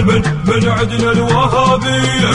من عدنا الوهابية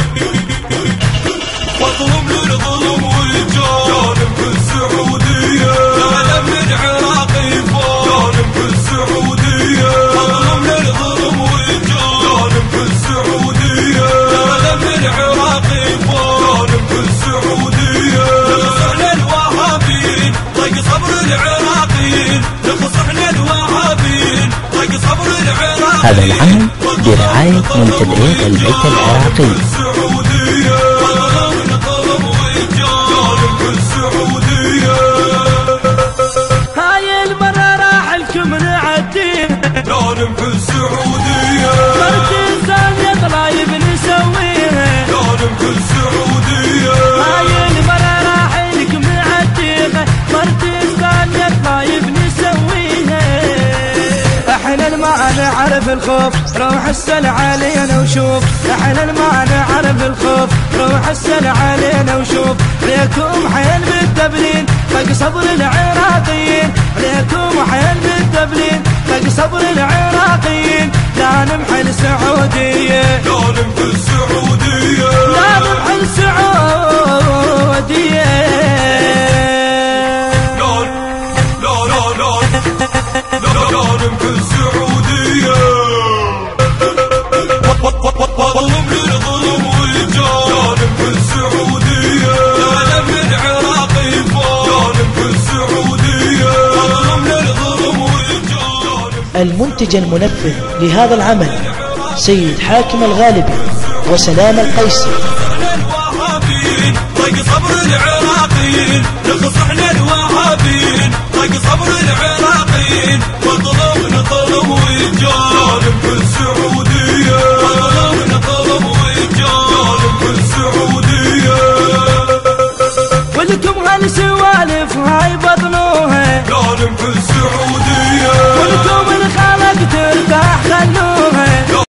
واطلب للظلم والجانب في السعودية ظالم من عراقي ظالم في السعودية واطلب للظلم والجانب في السعودية ظالم من عراقي ظالم في السعودية نخصحنا الوهابيين ضيق صبر العراقيين نخصحنا الوهابيين ضيق صبر العراقيين. هذا العمل برعاية منتديات البيت العراقي. هاي المرة راح لكم نعدي لازم في السعودية مرتين ثانية طلايب نسويها لازم في السعودية هاي المرة راح لكم نعديها مرتين ثانية طلايب نسويها احنا ما نعرف الخوف روح اسأل علينا وشوف احنا ما نعرف الخوف روح اسأل علينا وشوف عليكم حيل بالدبلين فوق صبر العراقيين عليكم حيل بالدبلين فوق صبر العراقيين لا نمحي السعودية لازم في السعودية لا نمحي السعودية لازم في السعودية والظلم للظلم والجانب في السعودية ظالم من عراقي ظالم في السعودية والظلم للظلم والجانب. المنتج المنفذ لهذا العمل سيد حاكم الغالبي وسلام القيسي. الوهابيين ضيق صبر العراقيين نخصحنا الوهابيين ضيق صبر العراقيين والظلم نظلم والجانب في السعودية والظلم نظلم والجانب في السعودية ولكم هالسوالف هاي بطلوها لازم في السعودية